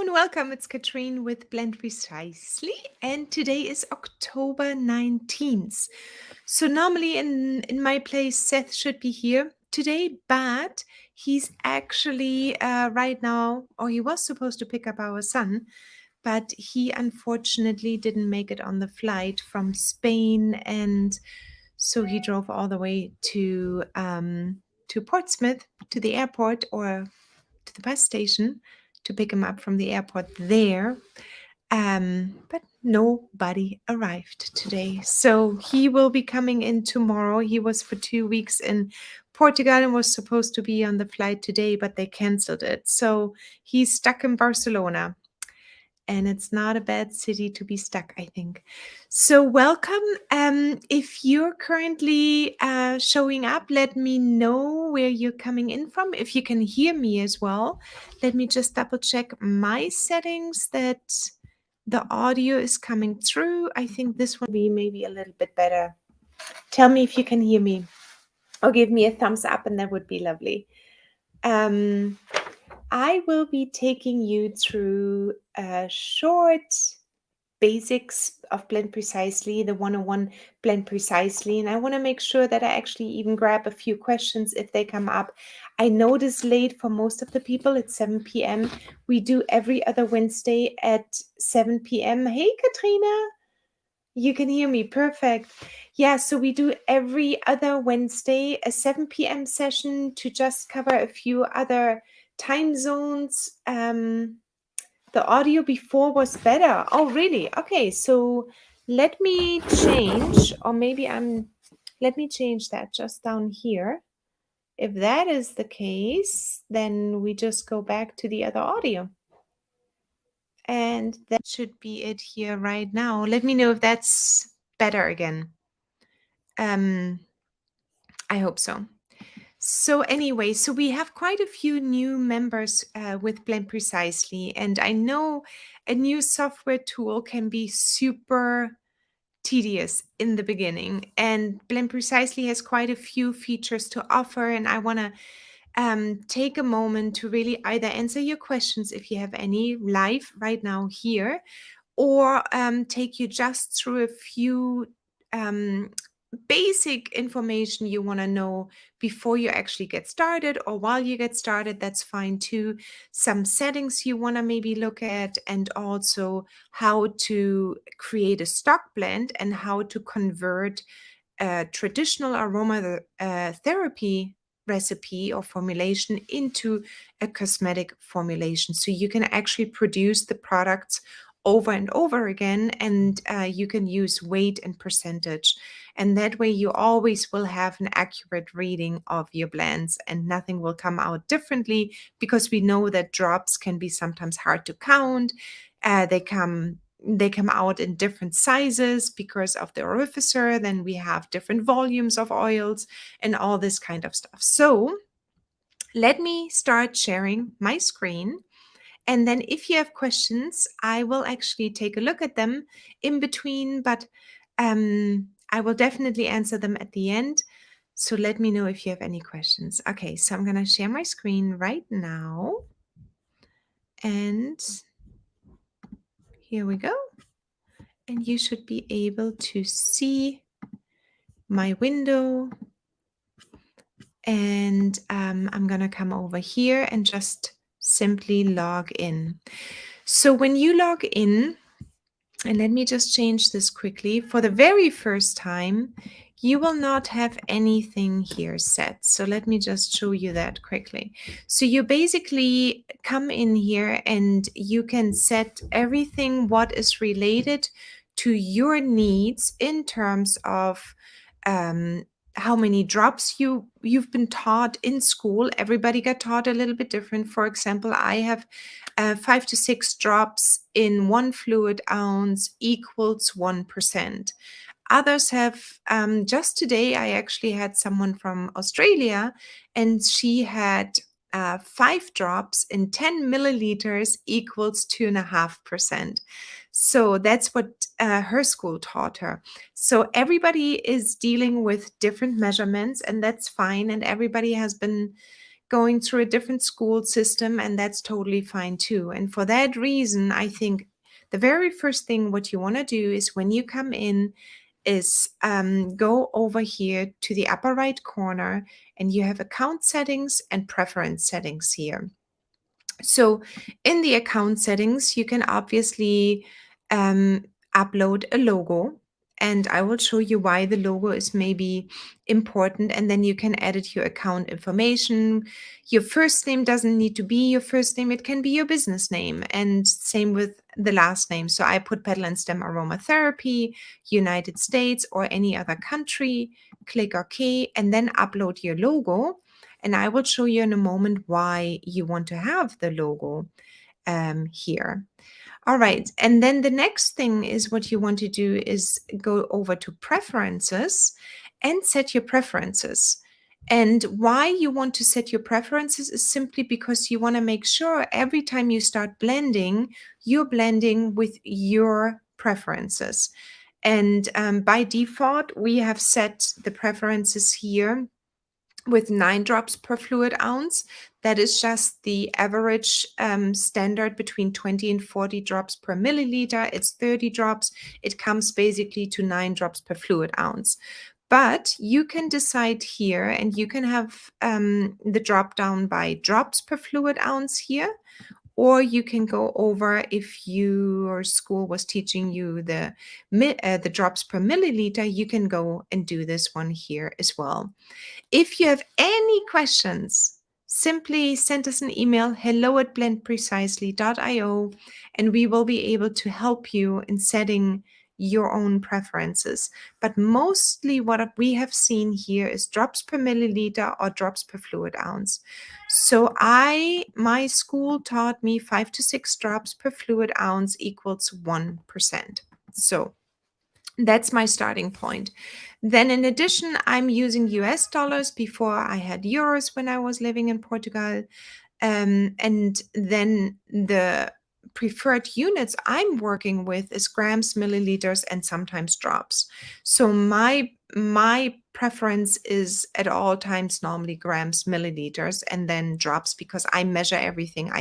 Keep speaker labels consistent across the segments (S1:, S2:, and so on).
S1: and welcome. It's Katrin with Blend Precisely, and today is October 19th. So normally in my place, Seth should be here today, but he's actually right now, or he was supposed to pick up our son, but he unfortunately didn't make it on the flight from Spain, and so he drove all the way to Portsmouth, to the airport, or to the bus station to pick him up from the airport there. But nobody arrived today. So he will be coming in tomorrow. He was for 2 weeks in Portugal and was supposed to be on the flight today, but they canceled it. So he's stuck in Barcelona. And it's not a bad city to be stuck, I think. So welcome. If you're currently showing up, let me know where you're coming in from. If you can hear me as well, let me just double check my settings that the audio is coming through. I think this will be maybe a little bit better. Tell me if you can hear me, or give me a thumbs up, and that would be lovely. I will be taking you through a short basics of Blend Precisely, the 101 Blend Precisely, and I want to make sure that I actually even grab a few questions if they come up. I know it is late for most of the people. It's 7 p.m. We do every other Wednesday at 7 p.m. Hey, Katrina. You can hear me. Perfect. Yeah, so we do every other Wednesday a 7 p.m. session to just cover a few other time zones. The audio before was better. Oh, really? Okay, so let me change, or maybe let me change that just down here. If that is the case, then we just go back to the other audio. And that should be it here right now. Let me know if that's better again. I hope so. So anyway, so we have quite a few new members with Blend Precisely, and I know a new software tool can be super tedious in the beginning, and Blend Precisely has quite a few features to offer, and I want to take a moment to really either answer your questions if you have any live right now here, or take you just through a few basic information you want to know before you actually get started, or while you get started, that's fine too. Some settings you want to maybe look at, and also how to create a stock blend and how to convert a traditional aroma therapy recipe or formulation into a cosmetic formulation, so you can actually produce the products over and over again, and you can use weight and percentage, and that way you always will have an accurate reading of your blends and nothing will come out differently, because we know that drops can be sometimes hard to count. They come out in different sizes because of the orificer. Then we have different volumes of oils and all this kind of stuff. So let me start sharing my screen. And then if you have questions, I will actually take a look at them in between, but I will definitely answer them at the end. So let me know if you have any questions. Okay, so I'm going to share my screen right now. And here we go. And you should be able to see my window. And I'm going to come over here and just simply log in. So when you log in, and let me just change this quickly, for the very first time, you will not have anything here set. So let me just show you that quickly. So you basically come in here and you can set everything what is related to your needs in terms of how many drops you've been taught in school. Everybody got taught a little bit different. For example, I have 5 to 6 drops in 1 fluid ounce equals 1%. Others have, just today, I actually had someone from Australia, and she had 5 drops in 10 milliliters equals 2.5%. So that's what her school taught her. So everybody is dealing with different measurements, and that's fine. And everybody has been going through a different school system, and that's totally fine too. And for that reason, I think the very first thing what you want to do is when you come in is go over here to the upper right corner, and you have account settings and preference settings here. So in the account settings, you can obviously um, upload a logo, and I will show you why the logo is maybe important. And then you can edit your account information. Your first name doesn't need to be your first name. It can be your business name, and same with the last name. So I put Petal and Stem Aromatherapy, United States, or any other country. Click OK, and then upload your logo. And I will show you in a moment why you want to have the logo here. All right. And then the next thing is what you want to do is go over to preferences and set your preferences. And why you want to set your preferences is simply because you want to make sure every time you start blending, you're blending with your preferences. And by default, we have set the preferences here with 9 drops per fluid ounce. That is just the average standard between 20 and 40 drops per milliliter. It's 30 drops. It comes basically to 9 drops per fluid ounce. But you can decide here, and you can have the drop down by drops per fluid ounce here, or you can go over, if your school was teaching you the drops per milliliter, you can go and do this one here as well. If you have any questions, simply send us an email, hello@blendprecisely.io, and we will be able to help you in setting your own preferences. But mostly what we have seen here is drops per milliliter or drops per fluid ounce. So my school taught me 5 to 6 drops per fluid ounce equals 1%. So that's my starting point. Then in addition, I'm using US dollars. Before I had euros when I was living in Portugal. And then the preferred units I'm working with is grams, milliliters, and sometimes drops. So my preference is at all times normally grams, milliliters, and then drops, because I measure everything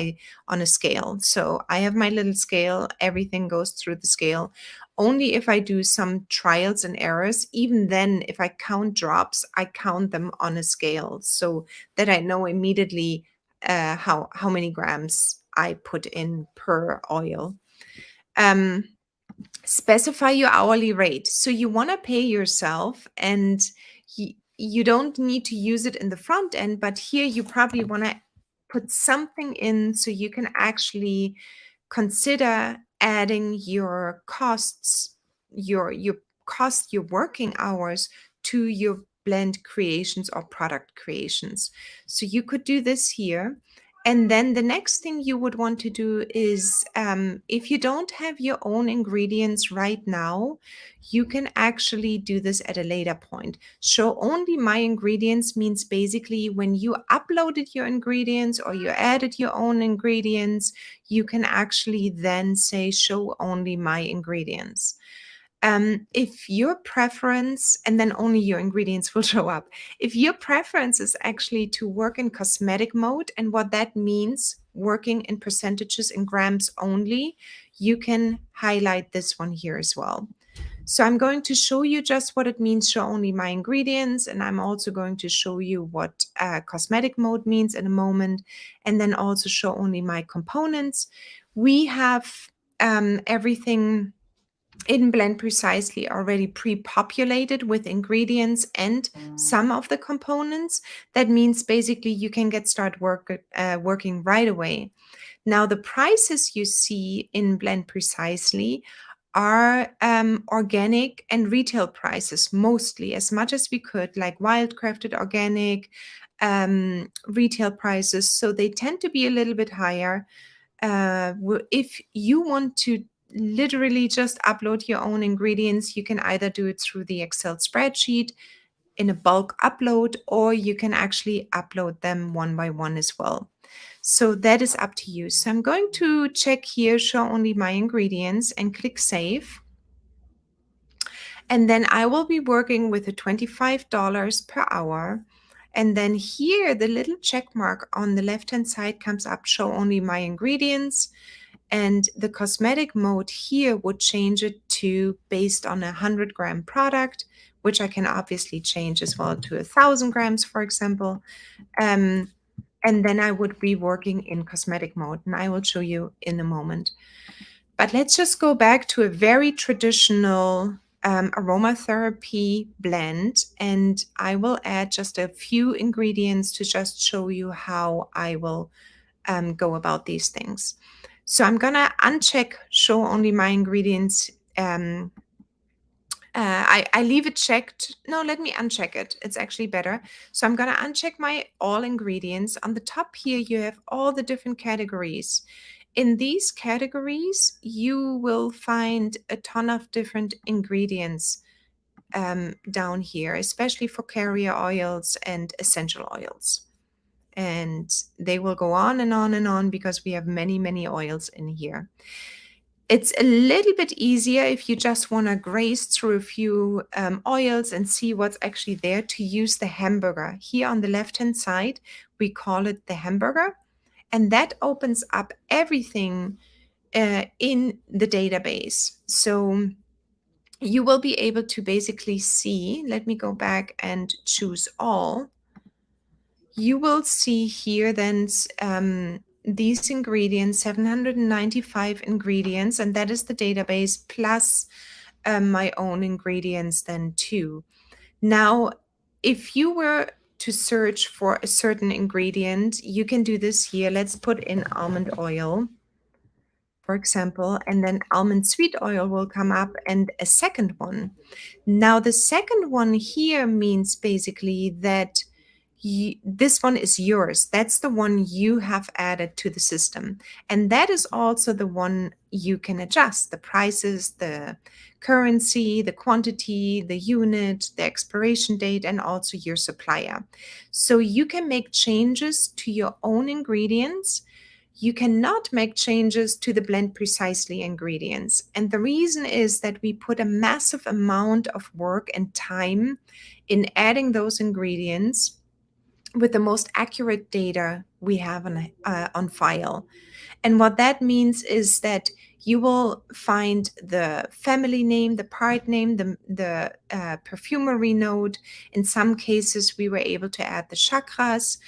S1: on a scale. So I have my little scale, everything goes through the scale. Only if I do some trials and errors, even then, if I count drops, I count them on a scale so that I know immediately how many grams I put in per oil. Specify your hourly rate. So you want to pay yourself, and you don't need to use it in the front end, but here you probably want to put something in so you can actually consider adding your costs, your working hours to your blend creations or product creations. So you could do this here. And then the next thing you would want to do is, if you don't have your own ingredients right now, you can actually do this at a later point. Show only my ingredients means basically when you uploaded your ingredients or you added your own ingredients, you can actually then say show only my ingredients. If your preference, and then only your ingredients will show up. If your preference is actually to work in cosmetic mode, and what that means, working in percentages in grams only, you can highlight this one here as well. So I'm going to show you just what it means, show only my ingredients, and I'm also going to show you what cosmetic mode means in a moment, and then also show only my components. We have everything in Blend Precisely already pre-populated with ingredients and some of the components. That means basically you can get started working right away. Now the prices you see in Blend Precisely are organic and retail prices, mostly, as much as we could, like wildcrafted organic retail prices. So they tend to be a little bit higher. If you want to literally just upload your own ingredients, you can either do it through the Excel spreadsheet in a bulk upload, or you can actually upload them one by one as well. So that is up to you. So I'm going to check here, show only my ingredients, and click save. And then I will be working with a $25 per hour. And then here, the little check mark on the left-hand side comes up, show only my ingredients. And the cosmetic mode here would change it to based on a 100-gram product, which I can obviously change as well to 1,000 grams, for example. And then I would be working in cosmetic mode, and I will show you in a moment. But let's just go back to a very traditional aromatherapy blend, and I will add just a few ingredients to just show you how I will go about these things. So I'm gonna uncheck show only my ingredients. I leave it checked. No, let me uncheck it. It's actually better. So I'm gonna uncheck my all ingredients. On the top here, you have all the different categories. In these categories, you will find a ton of different ingredients down here, especially for carrier oils and essential oils. And they will go on and on and on because we have many, many oils in here. It's a little bit easier if you just want to graze through a few oils and see what's actually there to use the hamburger. Here on the left-hand side, we call it the hamburger. And that opens up everything in the database. So you will be able to basically see, let me go back and choose all. You will see here then these ingredients, 795 ingredients, and that is the database plus my own ingredients then too. Now, if you were to search for a certain ingredient, you can do this here. Let's put in almond oil, for example, and then almond sweet oil will come up and a second one. Now, the second one here means basically that this one is yours. That's the one you have added to the system. And that is also the one you can adjust the prices, the currency, the quantity, the unit, the expiration date, and also your supplier. So you can make changes to your own ingredients. You cannot make changes to the blend precisely ingredients. And the reason is that we put a massive amount of work and time in adding those ingredients with the most accurate data we have on file. And what that means is that you will find the family name, the part name, the perfumery note. In some cases, we were able to add the chakras.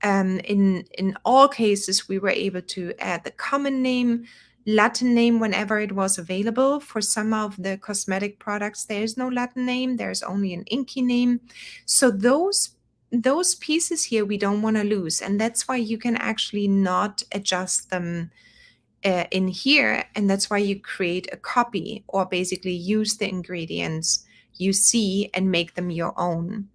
S1: In all cases, we were able to add the common name, Latin name whenever it was available. For some of the cosmetic products, there is no Latin name. There's only an inky name. So those pieces here we don't want to lose, and that's why you can actually not adjust them in here, and that's why you create a copy or basically use the ingredients you see and make them your own.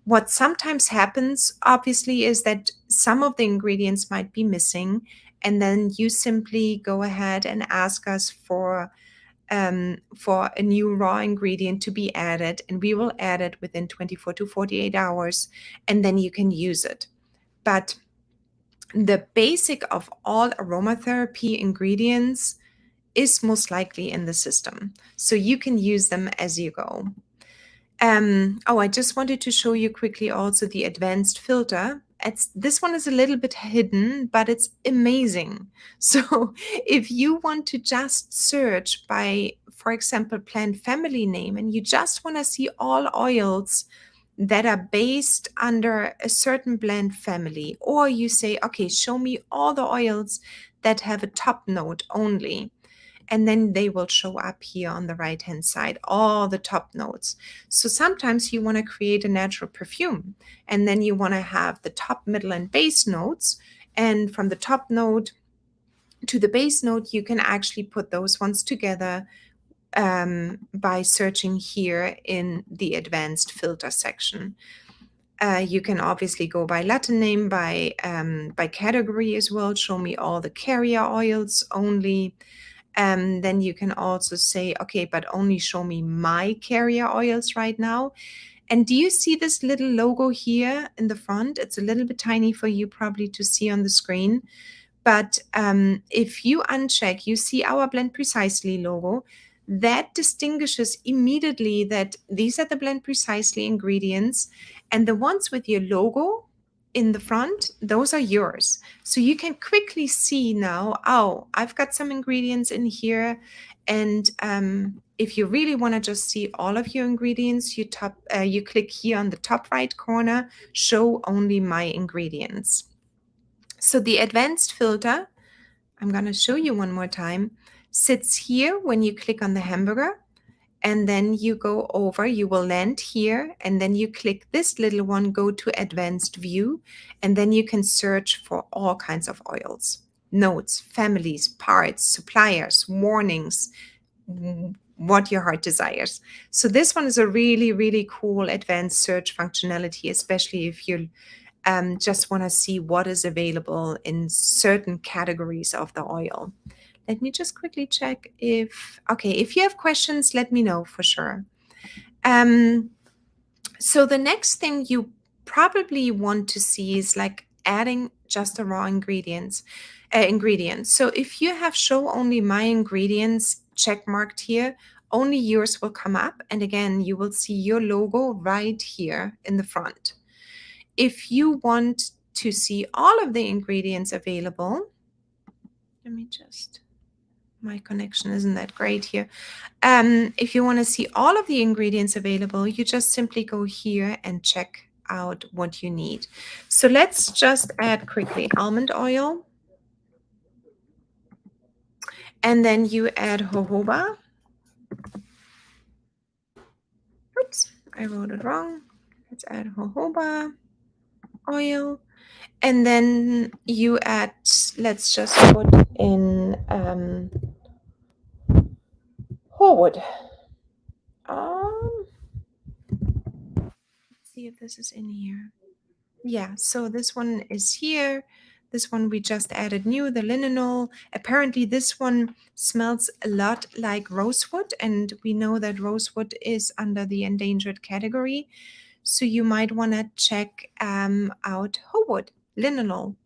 S1: What sometimes happens, obviously, is that some of the ingredients might be missing, and then you simply go ahead and ask us for a new raw ingredient to be added, and we will add it within 24 to 48 hours, and then you can use it. But the basic of all aromatherapy ingredients is most likely in the system, so you can use them as you go. I just wanted to show you quickly also the advanced filter. This one is a little bit hidden, but it's amazing. So if you want to just search by, for example, plant family name, and you just want to see all oils that are based under a certain blend family, or you say, okay, show me all the oils that have a top note only. And then they will show up here on the right-hand side, all the top notes. So sometimes you want to create a natural perfume, and then you want to have the top, middle, and base notes. And from the top note to the base note, you can actually put those ones together by searching here in the advanced filter section. You can obviously go by Latin name, by category as well. Show me all the carrier oils only. Then you can also say, okay, but only show me my carrier oils right now. And do you see this little logo here in the front? It's a little bit tiny for you probably to see on the screen. But if you uncheck, you see our Blend Precisely logo. That distinguishes immediately that these are the Blend Precisely ingredients, and the ones with your logo in the front, those are yours. So you can quickly see now, oh, I've got some ingredients in here. And if you really want to just see all of your ingredients, you click here on the top right corner, show only my ingredients. So the advanced filter, I'm going to show you one more time, sits here when you click on the hamburger, and then you go over, you will land here, and then you click this little one, go to advanced view, and then you can search for all kinds of oils, notes, families, parts, suppliers, warnings, what your heart desires. So this one is a really, really cool advanced search functionality, especially if you just want to see what is available in certain categories of the oil. Let me just quickly check if you have questions, let me know for sure. So the next thing you probably want to see is like adding just the raw ingredients. So if you have show only my ingredients check marked here, only yours will come up. And again, you will see your logo right here in the front. If you want to see all of the ingredients available, my connection isn't that great here. If you want to see all of the ingredients available, you just simply go here and check out what you need. So let's just add quickly almond oil. And then you add jojoba. Oops, I wrote it wrong. Let's add jojoba oil. And then you add, let's just put in whole wood. Let's see if this is in here. Yeah, so this one is here. This one we just added new, the linalool. Apparently this one smells a lot like rosewood, and we know that rosewood is under the endangered category. So you might want to check out whole wood, linalool.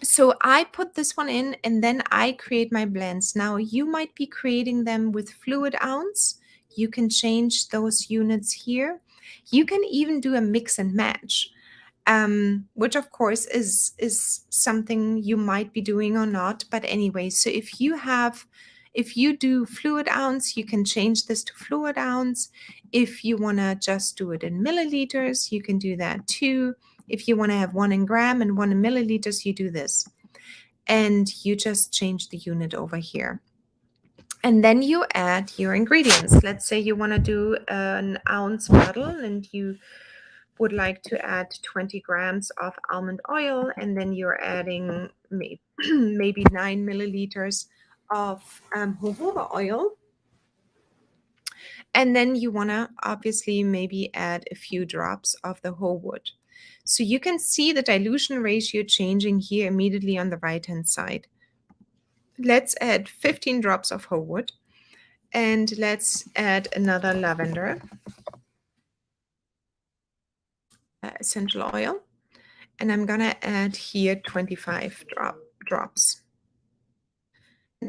S1: So I put this one in, and then I create my blends. Now you might be creating them with fluid ounce. You can change those units here. You can even do a mix and match, which of course is something you might be doing or not. But anyway, so if you do fluid ounce, you can change this to fluid ounce. If you want to just do it in milliliters, you can do that too. If you want to have 1 in gram and 1 in milliliters, you do this. And you just change the unit over here. And then you add your ingredients. Let's say you want to do an ounce bottle and you would like to add 20 grams of almond oil, and then you're adding maybe 9 milliliters of jojoba oil. And then you want to obviously maybe add a few drops of the whole wood. So you can see the dilution ratio changing here immediately on the right-hand side. Let's add 15 drops of whole wood, and let's add another lavender essential oil. And I'm going to add here 25 drops.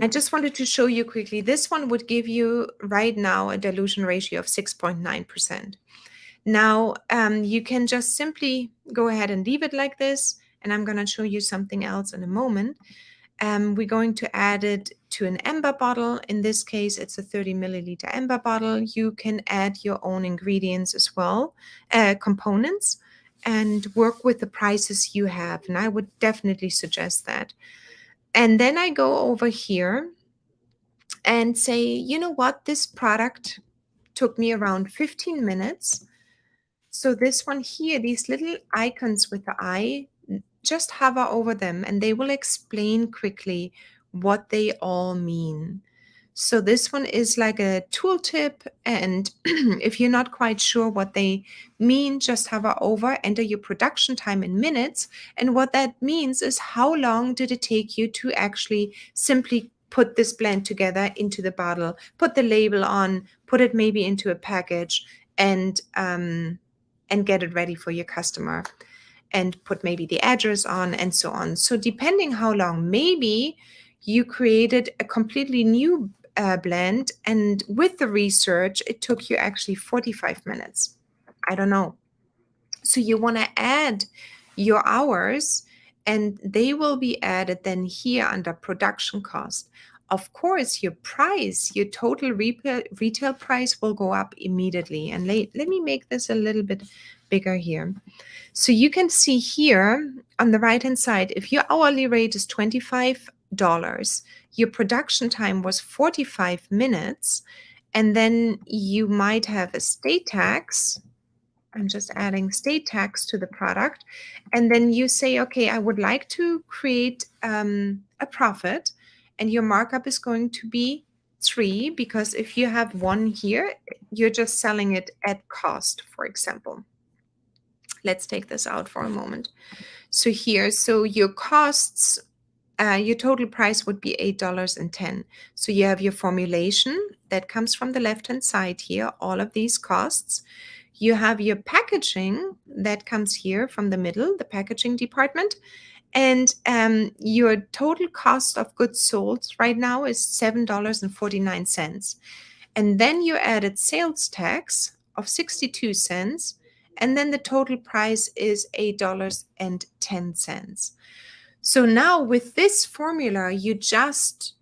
S1: I just wanted to show you quickly, this one would give you right now a dilution ratio of 6.9%. Now, you can just simply go ahead and leave it like this, and I'm going to show you something else in a moment. We're going to add it to an amber bottle. In this case, it's a 30 milliliter amber bottle. You can add your own ingredients as well, components, and work with the prices you have. And I would definitely suggest that. And then I go over here and say, you know what, this product took me around 15 minutes. So this one here, these little icons with the eye, just hover over them and they will explain quickly what they all mean. So this one is like a tooltip, and if you're not quite sure what they mean, just hover over, enter your production time in minutes. And what that means is how long did it take you to actually simply put this blend together into the bottle, put the label on, put it maybe into a package, and get it ready for your customer, and put maybe the address on and so on. So depending how long, maybe you created a completely new blend, and with the research, it took you actually 45 minutes. I don't know. So you want to add your hours, and they will be added then here under production cost. Of course, your price, your total retail price will go up immediately. And let me make this a little bit bigger here. So you can see here on the right hand side, if your hourly rate is $25, your production time was 45 minutes, and then you might have a state tax. I'm just adding state tax to the product. And then you say, okay, I would like to create a profit, and your markup is going to be 3, because if you have 1 here, you're just selling it at cost, for example. Let's take this out for a moment. So here, so your costs, your total price would be $8.10. So you have your formulation that comes from the left-hand side here, all of these costs. You have your packaging that comes here from the middle, the packaging department. And your total cost of goods sold right now is $7.49. And then you added sales tax of 62 cents. And then the total price is $8.10. So now with this formula, you just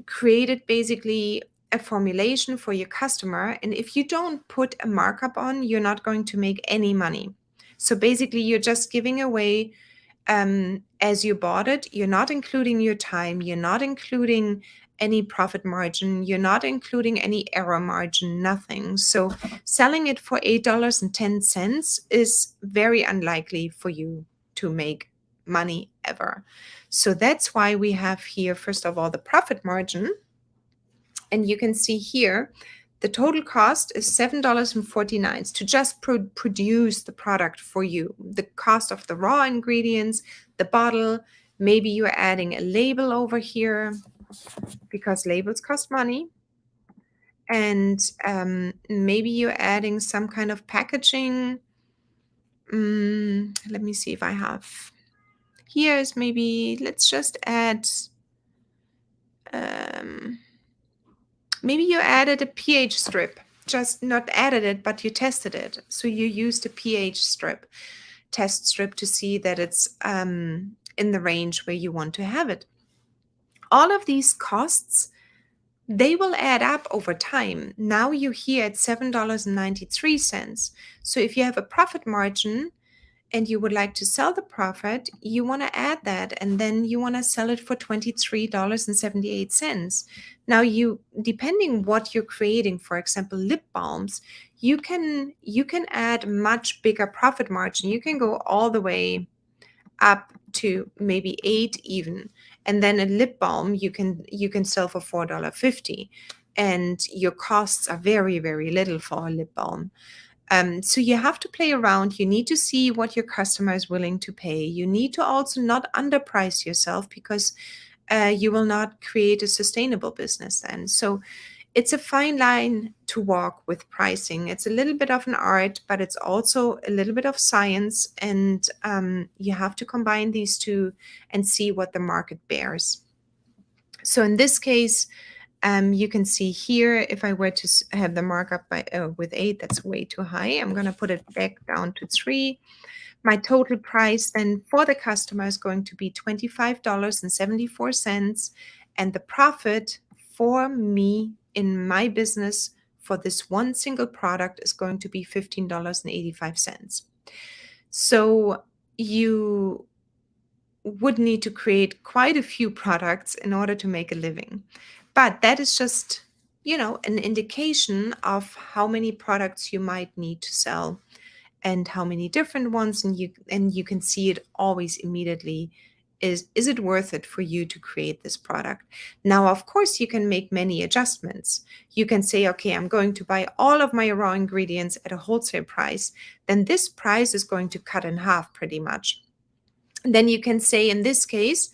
S1: created basically a formulation for your customer. And if you don't put a markup on, you're not going to make any money. So basically, you're just giving away as you bought it. You're not including your time. You're not including any profit margin. You're not including any error margin, nothing. So selling it for $8.10 is very unlikely for you to make money ever. So that's why we have here, first of all, the profit margin. And you can see here, the total cost is $7.49 to just produce the product for you. The cost of the raw ingredients, the bottle, maybe you're adding a label over here because labels cost money. And maybe you're adding some kind of packaging. Let me see if I have. Here's maybe, let's just add, maybe you added a pH strip, just not added it, but you tested it. So you used a pH strip, test strip, to see that it's in the range where you want to have it. All of these costs, they will add up over time. Now you're here at $7.93. So if you have a profit margin and you would like to sell the profit, you want to add that, and then you want to sell it for $23.78. Now you, depending what you're creating, for example, lip balms, you can add much bigger profit margin. You can go all the way up to maybe 8 even. And then a lip balm you can sell for $4.50, and your costs are very, very little for a lip balm. So you have to play around. You need to see what your customer is willing to pay. You need to also not underprice yourself, because you will not create a sustainable business then. So it's a fine line to walk with pricing. It's a little bit of an art, but it's also a little bit of science. And you have to combine these two and see what the market bears. So in this case, you can see here, if I were to have the markup by with 8, that's way too high. I'm going to put it back down to 3. My total price then for the customer is going to be $25.74. And the profit for me in my business for this one single product is going to be $15.85. So you would need to create quite a few products in order to make a living. But that is just, an indication of how many products you might need to sell and how many different ones. And you can see it always immediately. Is it worth it for you to create this product? Now, of course, you can make many adjustments. You can say, okay, I'm going to buy all of my raw ingredients at a wholesale price. Then this price is going to cut in half pretty much. And then you can say, in this case,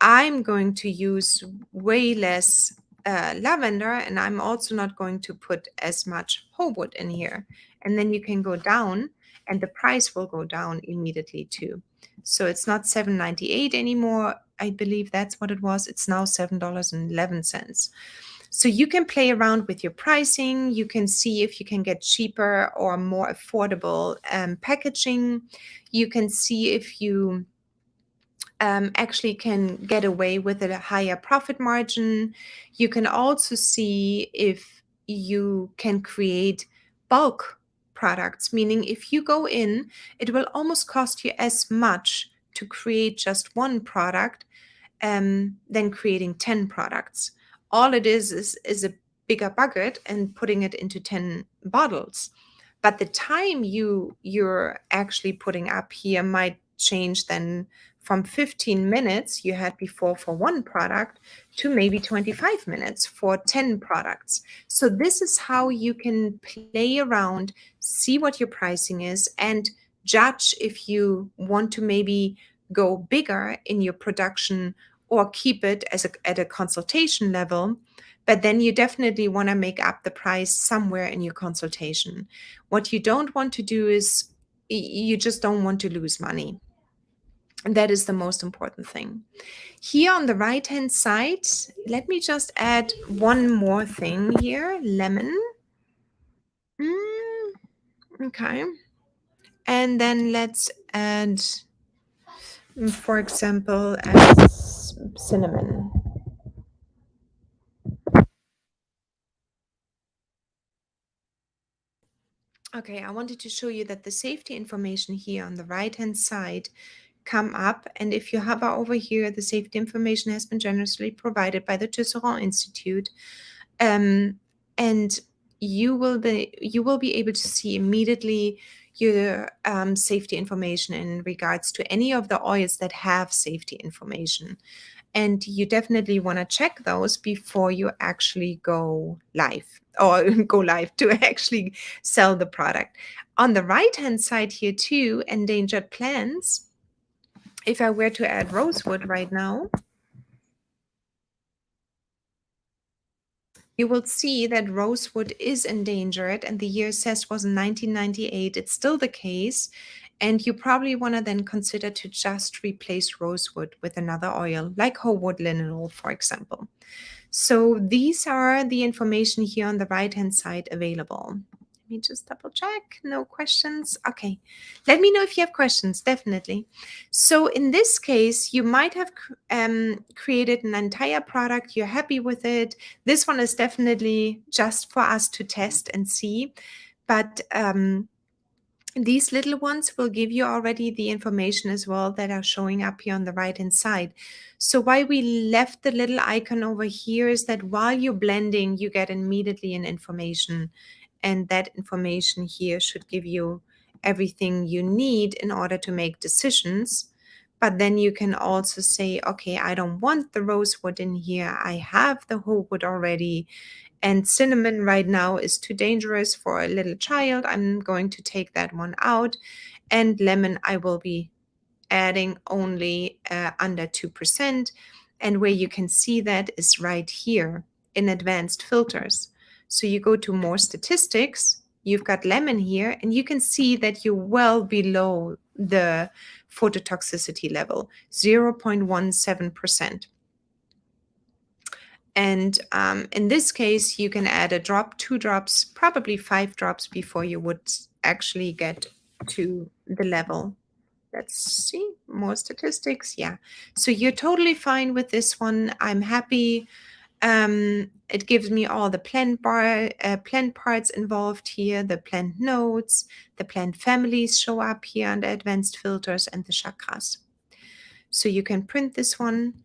S1: I'm going to use way less lavender, and I'm also not going to put as much whole wood in here. And then you can go down, and the price will go down immediately too. So it's not $7.98 anymore. I believe that's what it was. It's now $7.11. So you can play around with your pricing. You can see if you can get cheaper or more affordable packaging. You can see if you actually can get away with a higher profit margin. You can also see if you can create bulk products, meaning if you go in, it will almost cost you as much to create just one product than creating 10 products. All it is a bigger bucket and putting it into 10 bottles. But the time you're actually putting up here might change then from 15 minutes you had before for one product to maybe 25 minutes for 10 products. So this is how you can play around, see what your pricing is, and judge if you want to maybe go bigger in your production or keep it at a consultation level. But then you definitely want to make up the price somewhere in your consultation. What you don't want to do is you just don't want to lose money. And that is the most important thing. Here on the right hand side, let me just add one more thing here, lemon. Mm, okay. And then let's add, for example, cinnamon. Okay, I wanted to show you that the safety information here on the right hand side come up, and if you hover over here, the safety information has been generously provided by the Tisserand Institute, and you will be able to see immediately your safety information in regards to any of the oils that have safety information. And you definitely want to check those before you actually go live or go live to actually sell the product. On the right hand side here too, endangered plants. If I were to add rosewood right now, you will see that rosewood is endangered, and the year assessed was in 1998. It's still the case. And you probably want to then consider to just replace rosewood with another oil, like whole wood linalool, for example. So these are the information here on the right-hand side available. Let me just double check. No questions. Okay. Let me know if you have questions, definitely. So in this case, you might have created an entire product. You're happy with it. This one is definitely just for us to test and see. But these little ones will give you already the information as well that are showing up here on the right hand side. So why we left the little icon over here is that while you're blending, you get immediately an information, and that information here should give you everything you need in order to make decisions. But then you can also say, okay, I don't want the rosewood in here. I have the whole wood already. And cinnamon right now is too dangerous for a little child. I'm going to take that one out. And lemon, I will be adding only under 2%. And where you can see that is right here in advanced filters. So you go to more statistics, you've got lemon here, and you can see that you're well below the phototoxicity level, 0.17%. And in this case, you can add a drop, 2 drops, probably 5 drops before you would actually get to the level. Let's see, more statistics. Yeah. So you're totally fine with this one. I'm happy. It gives me all the plant parts involved here, the plant nodes, the plant families show up here under advanced filters, and the chakras. So you can print this one.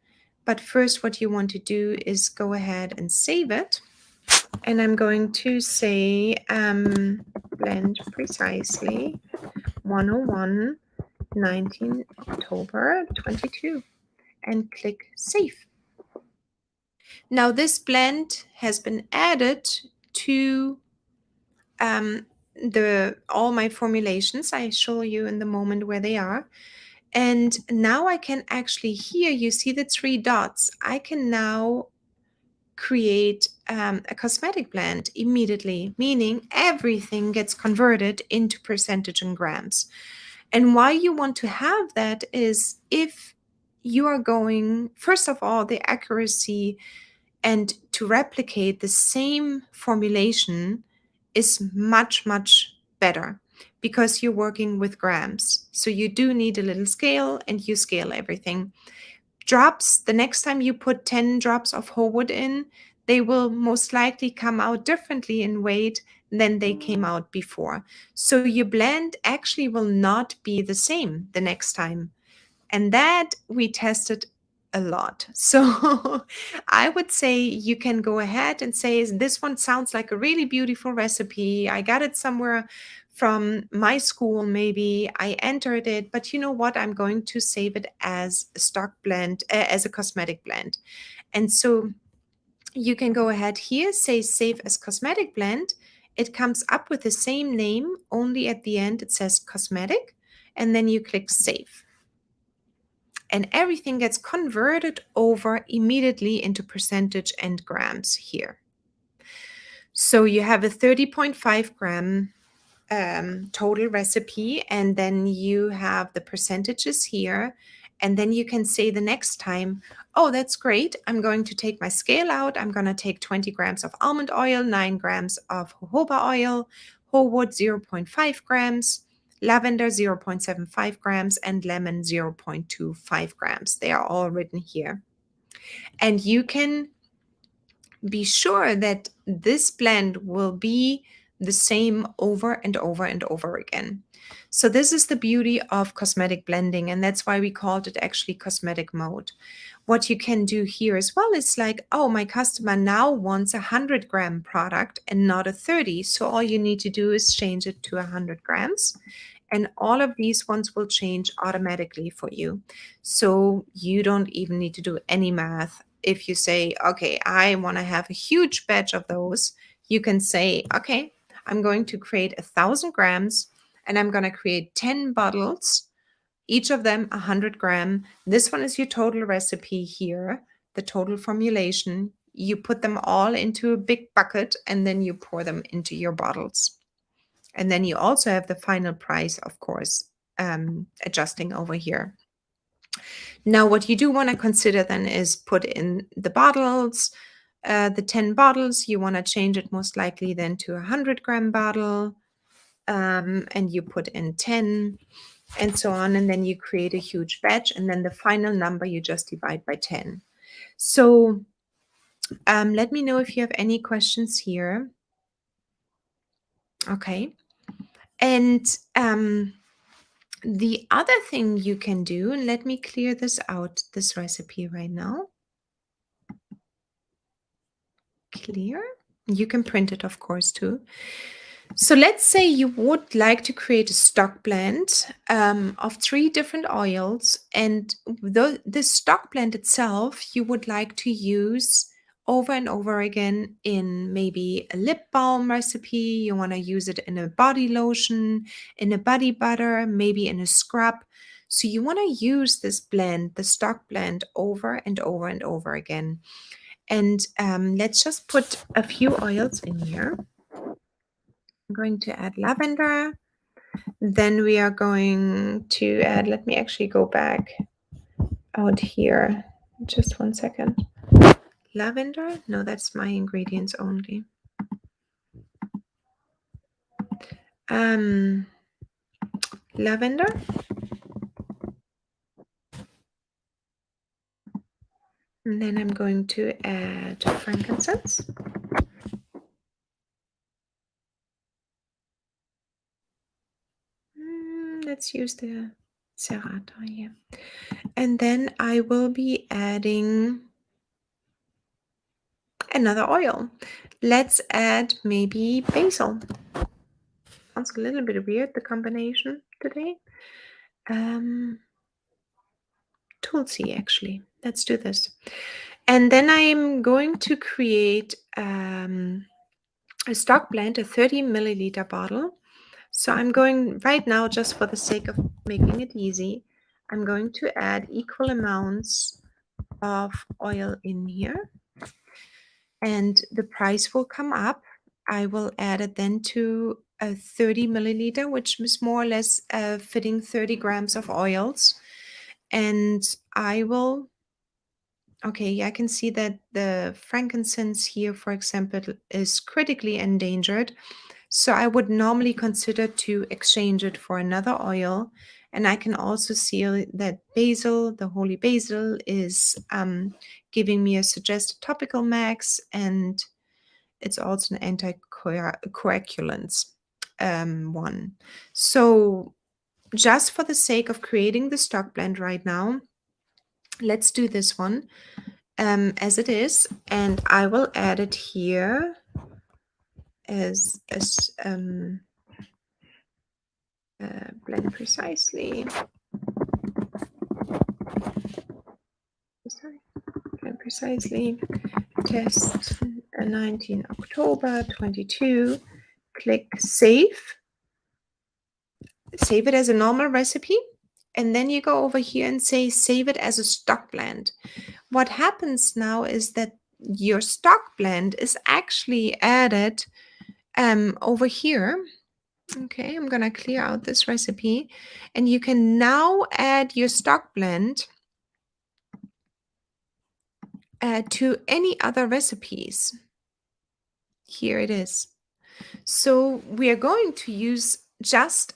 S1: But first, what you want to do is go ahead and save it. And I'm going to say blend precisely 101 19 October 22 and click save. Now this blend has been added to all my formulations. I show you in the moment where they are. And now I can actually, here you see the 3 dots. I can now create a cosmetic blend immediately, meaning everything gets converted into percentage and grams. And why you want to have that is if you are going, first of all, the accuracy And to replicate the same formulation is much, much better because you're working with grams. So you do need a little scale, and you scale everything. Drops, the next time you put 10 drops of whole wood in, they will most likely come out differently in weight than they came out before. So your blend actually will not be the same the next time. And that we tested a lot. So I would say you can go ahead and say, this one sounds like a really beautiful recipe. I got it somewhere from my school, maybe I entered it, but you know what? I'm going to save it as a stock blend, as a cosmetic blend. And so you can go ahead here, say save as cosmetic blend. It comes up with the same name, only at the end it says cosmetic, and then you click save. And everything gets converted over immediately into percentage and grams here. So you have a 30.5 gram total recipe, and then you have the percentages here. And then you can say the next time, oh, that's great. I'm going to take my scale out. I'm going to take 20 grams of almond oil, 9 grams of jojoba oil, whole wood 0.5 grams, lavender 0.75 grams, and lemon 0.25 grams. They are all written here. And you can be sure that this blend will be the same over and over and over again. So this is the beauty of cosmetic blending, and that's why we called it actually cosmetic mode. What you can do here as well is like, oh, my customer now wants 100-gram product and not a 30. So all you need to do is change it to 100 grams. And all of these ones will change automatically for you. So you don't even need to do any math. If you say, okay, I want to have a huge batch of those, you can say, okay, I'm going to create 1,000 grams, and I'm going to create 10 bottles, each of them 100 gram. This one is your total recipe here, the total formulation. You put them all into a big bucket, and then you pour them into your bottles. And then you also have the final price, of course, adjusting over here. Now, what you do want to consider then is put in the bottles, the 10 bottles. You want to change it most likely then to a 100-gram bottle, and you put in 10 and so on. And then you create a huge batch, and then the final number you just divide by 10. So let me know if you have any questions here. Okay. And the other thing you can do, and let me clear this out, this recipe right now. Clear. You can print it, of course, too. So let's say you would like to create a stock blend of 3 different oils, and the stock blend itself you would like to use over and over again in maybe a lip balm recipe. You want to use it in a body lotion, in a body butter, maybe in a scrub. So you want to use this blend, the stock blend, over and over and over again. And let's just put a few oils in here. I'm going to add lavender. Then we are going to add, let me actually go back out here. Just 1 second. Lavender? No, that's my ingredients only. Lavender. And then I'm going to add frankincense. Let's use the serrata here. And then I will be adding another oil. Let's add maybe basil. Sounds a little bit weird, the combination today. Tulsi, actually. Let's do this. And then I'm going to create a stock blend, a 30 milliliter bottle. So I'm going right now, just for the sake of making it easy, I'm going to add equal amounts of oil in here. And the price will come up. I will add it then to a 30 milliliter, which is more or less fitting 30 grams of oils. And I will Okay, I can see that the frankincense here, for example, is critically endangered. So I would normally consider to exchange it for another oil. And I can also see that basil, the holy basil, is giving me a suggested topical max, and it's also an anticoagulant one. So just for the sake of creating the stock blend right now, let's do this one as it is, and I will add it here as blend precisely. Sorry, blend precisely. Test 19 October 22. Click save. Save it as a normal recipe, and then you go over here and say save it as a stock blend. What happens now is that your stock blend is actually added over here. Okay, I'm gonna clear out this recipe, and you can now add your stock blend to any other recipes. Here it is. So we are going to use just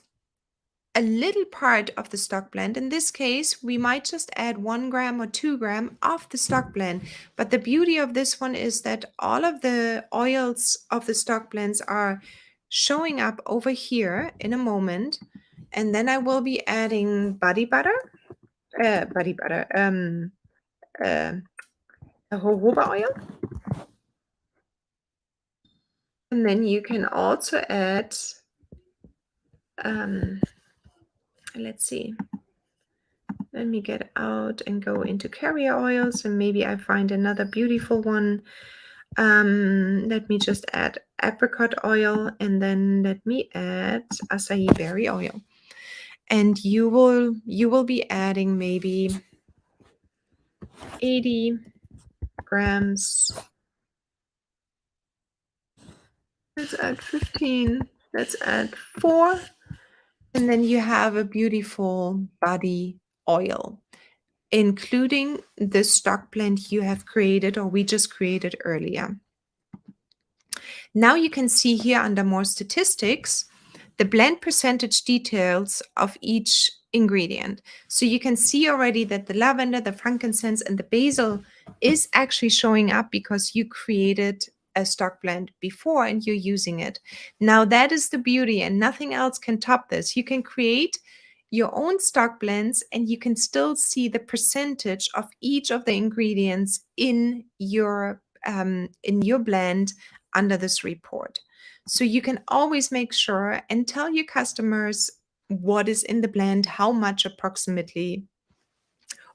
S1: a little part of the stock blend. In this case, we might just add 1 gram or 2 gram of the stock blend. But the beauty of this one is that all of the oils of the stock blends are showing up over here in a moment. And then I will be adding body butter, uh, jojoba oil. And then you can also add, let's see, let me get out and go into carrier oils, and maybe I find another beautiful one. Let me just add apricot oil, and then let me add acai berry oil. And you will be adding maybe 80 grams. Let's add 15. Let's add 4. And then you have a beautiful body oil, including the stock blend you have created, or we just created earlier. Now you can see here under more statistics, the blend percentage details of each ingredient. So you can see already that the lavender, the frankincense, and the basil is actually showing up because you created a stock blend before and you're using it. Now that is the beauty, and nothing else can top this. You can create your own stock blends and you can still see the percentage of each of the ingredients in your blend under this report. So you can always make sure and tell your customers what is in the blend, how much approximately,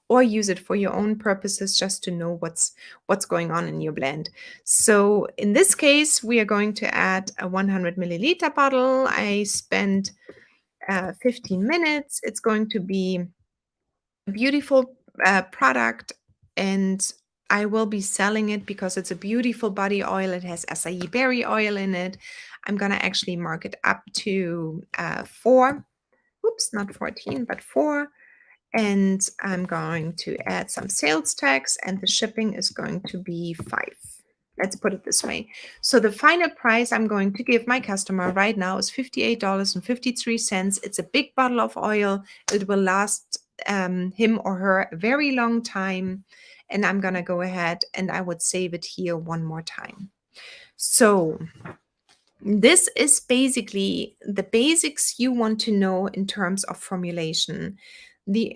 S1: or use it for your own purposes just to know what's going on in your blend. So in this case, we are going to add a 100 milliliter bottle. I spent 15 minutes. It's going to be a beautiful product, and I will be selling it because it's a beautiful body oil. It has acai berry oil in it. I'm going to actually mark it up to 4. Oops, not 14, but 4. And I'm going to add some sales tax, and the shipping is going to be 5. Let's put it this way. So the final price I'm going to give my customer right now is $58.53. It's a big bottle of oil. It will last him or her a very long time. And I'm going to go ahead and I would save it here one more time. So this is basically the basics you want to know in terms of formulation.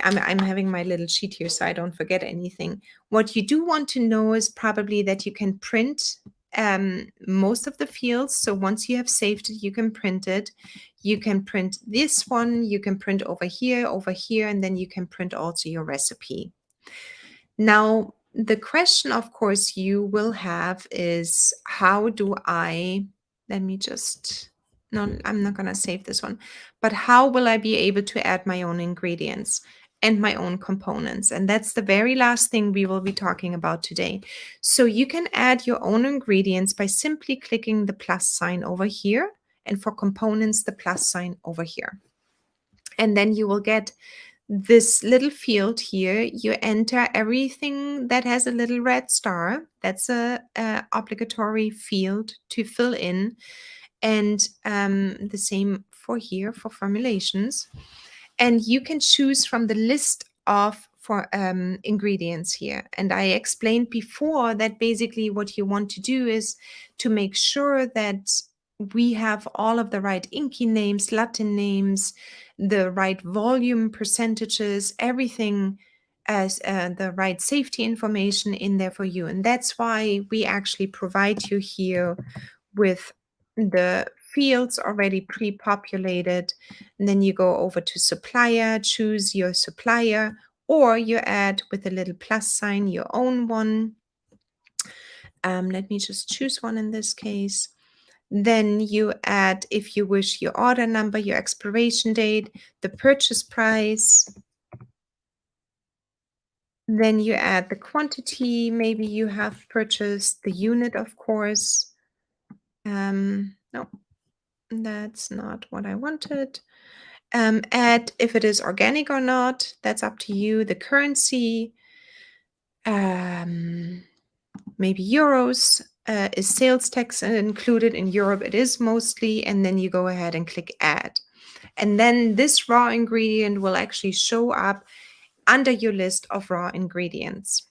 S1: I'm having my little sheet here so I don't forget anything. What you do want to know is probably that you can print most of the fields. So once you have saved it, you can print it. You can print this one, you can print over here, and then you can print also your recipe. Now, the question, of course, you will have is how do I, let me just, no, I'm not going to save this one, but how will I be able to add my own ingredients and my own components? And that's the very last thing we will be talking about today. So you can add your own ingredients by simply clicking the plus sign over here, and for components, the plus sign over here. And then you will get this little field here, you enter everything that has a little red star. That's a obligatory field to fill in. And the same for here for formulations. And you can choose from the list of for ingredients here. And I explained before that basically what you want to do is to make sure that we have all of the right INCI names, Latin names, the right volume percentages, everything as the right safety information in there for you. And that's why we actually provide you here with the fields already pre-populated. And then you go over to supplier, choose your supplier, or you add with a little plus sign your own one. Let me just choose one in this case. Then you add, if you wish, your order number, your expiration date, the purchase price. Then you add the quantity. Maybe you have purchased the unit, of course. No, that's not what I wanted. Add if it is organic or not. That's up to you. The currency, maybe euros. Is sales tax included in Europe? It is mostly. And then you go ahead and click add. And then this raw ingredient will actually show up under your list of raw ingredients.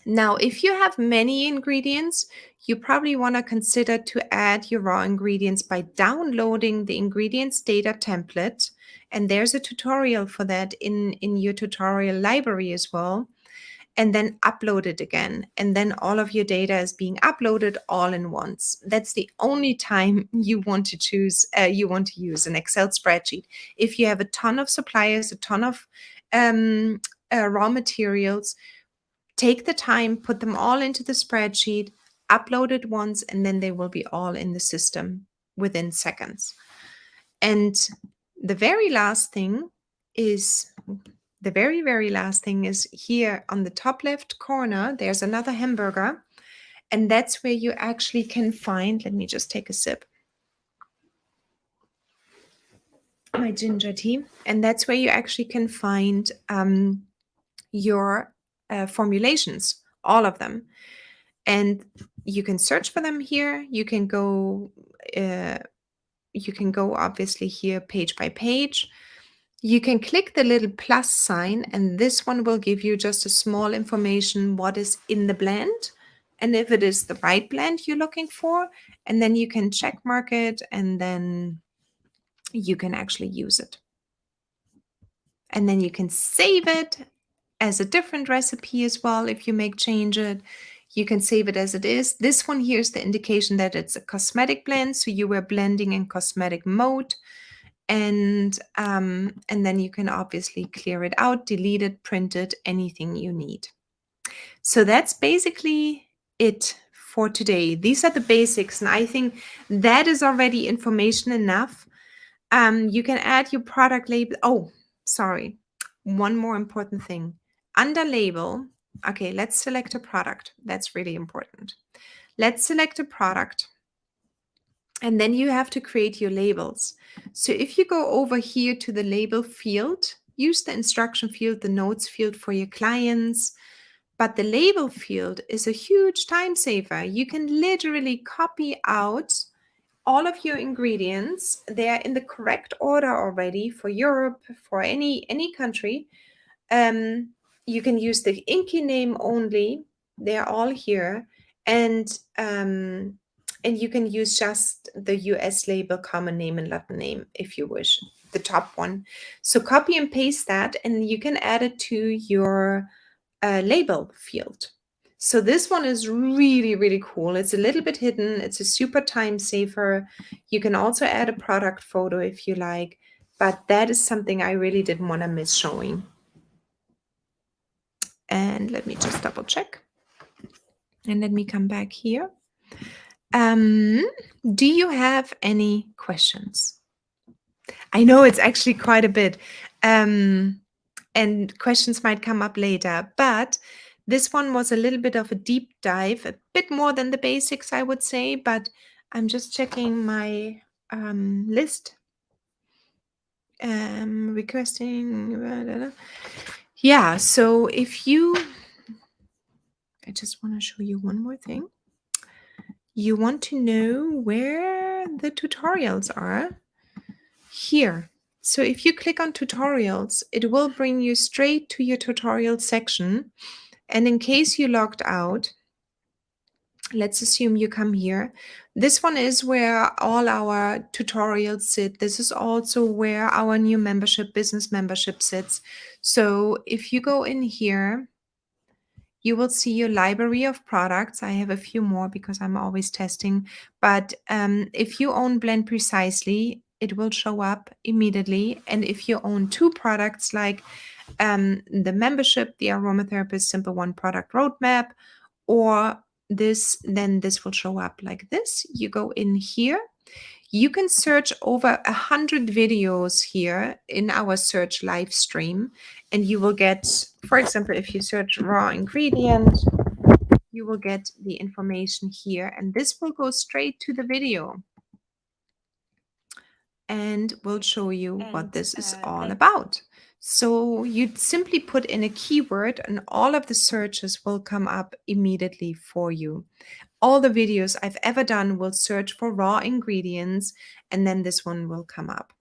S1: Now, if you have many ingredients, you probably want to consider to add your raw ingredients by downloading the ingredients data template. And there's a tutorial for that in your tutorial library as well. And then upload it again. And then all of your data is being uploaded all in once. That's the only time you want to choose, you want to use an Excel spreadsheet. If you have a ton of suppliers, a ton of raw materials, take the time, put them all into the spreadsheet, upload it once, and then they will be all in the system within seconds. And the very last thing is, very last thing is here on the top left corner, there's another hamburger. And that's where you actually can find, let me just take a sip, my ginger tea. And that's where you actually can find your formulations, all of them. And you can search for them here. You can go obviously here page by page. You can click the little plus sign, and this one will give you just a small information what is in the blend and if it is the right blend you're looking for. And then you can check mark it, and then you can actually use it. And then you can save it as a different recipe as well. If you make change it, you can save it as it is. This one here is the indication that it's a cosmetic blend, so you were blending in cosmetic mode. And then you can obviously clear it out, delete it, print it, anything you need. So that's basically it for today. These are the basics, and I think that is already information enough. You can add your product label. Oh, sorry. One more important thing. Under label, okay, let's select a product. That's really important. Let's select a product. And then you have to create your labels. So if you go over here to the label field, use the instruction field, the notes field for your clients. But the label field is a huge time saver. You can literally copy out all of your ingredients. They are in the correct order already for Europe, for any country. You can use the INCI name only. They're all here. And you can use just the US label, common name and Latin name if you wish, the top one. So copy and paste that, and you can add it to your label field. So this one is really, really cool. It's a little bit hidden. It's a super time saver. You can also add a product photo if you like, but that is something I really didn't want to miss showing. And let me just double check. And let me come back here. Do you have any questions? I know it's actually quite a bit, and questions might come up later, but this one was a little bit of a deep dive, a bit more than the basics, I would say, but I'm just checking my list. Requesting. Yeah, so if you, I just want to show you one more thing. You want to know where the tutorials are? Here. So if you click on tutorials, it will bring you straight to your tutorial section. And in case you logged out, let's assume you come here. This one is where all our tutorials sit. This is also where our new membership, business membership, sits. So if you go in here, you will see your library of products. I have a few more because I'm always testing. But if you own Blend Precisely, it will show up immediately. And if you own 2 products like the membership, the Aromatherapist Simple One Product Roadmap, or this, then this will show up like this. You go in here. You can search over 100 videos here in our search live stream, and you will get, for example, if you search raw ingredient, you will get the information here, and this will go straight to the video and will show you what this is all about. So you'd simply put in a keyword and all of the searches will come up immediately for you. All the videos I've ever done will search for raw ingredients, and then this one will come up.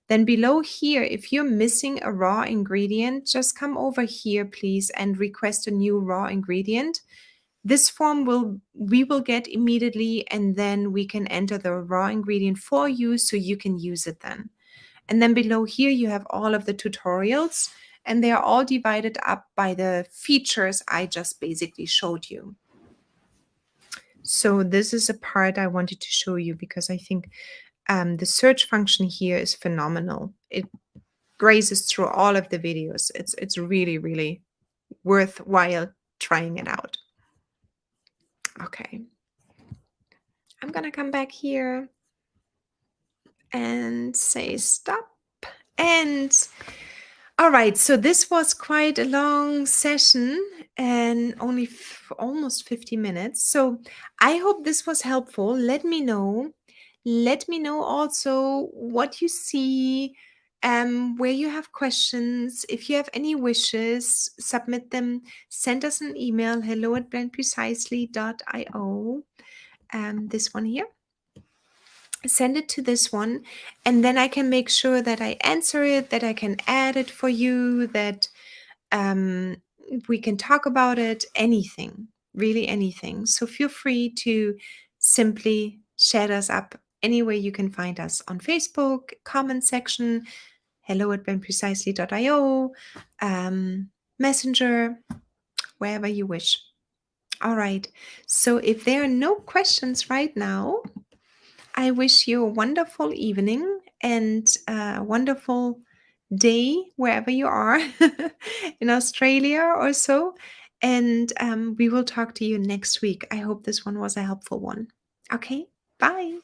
S1: Then below here, if you're missing a raw ingredient, just come over here, please, and request a new raw ingredient. This form we will get immediately, and then we can enter the raw ingredient for you so you can use it then. And then below here, you have all of the tutorials, and they are all divided up by the features I just basically showed you. So this is a part I wanted to show you because I think the search function here is phenomenal. It grazes through all of the videos. It's really, really worthwhile trying it out. Okay. I'm going to come back here and say stop. And all right, so this was quite a long session and only almost 50 minutes. So I hope this was helpful. Let me know. Let me know also what you see, where you have questions. If you have any wishes, submit them. Send us an email, hello@blendprecisely.io. This one here. Send it to this one, and then I can make sure that I answer it, that I can add it for you, that we can talk about it, anything, really anything. So feel free to simply chat us up anywhere you can find us on Facebook, comment section, hello@blendprecisely.io, Messenger, wherever you wish. All right. So if there are no questions right now, I wish you a wonderful evening and a wonderful day wherever you are in Australia or so. And we will talk to you next week. I hope this one was a helpful one. Okay, bye.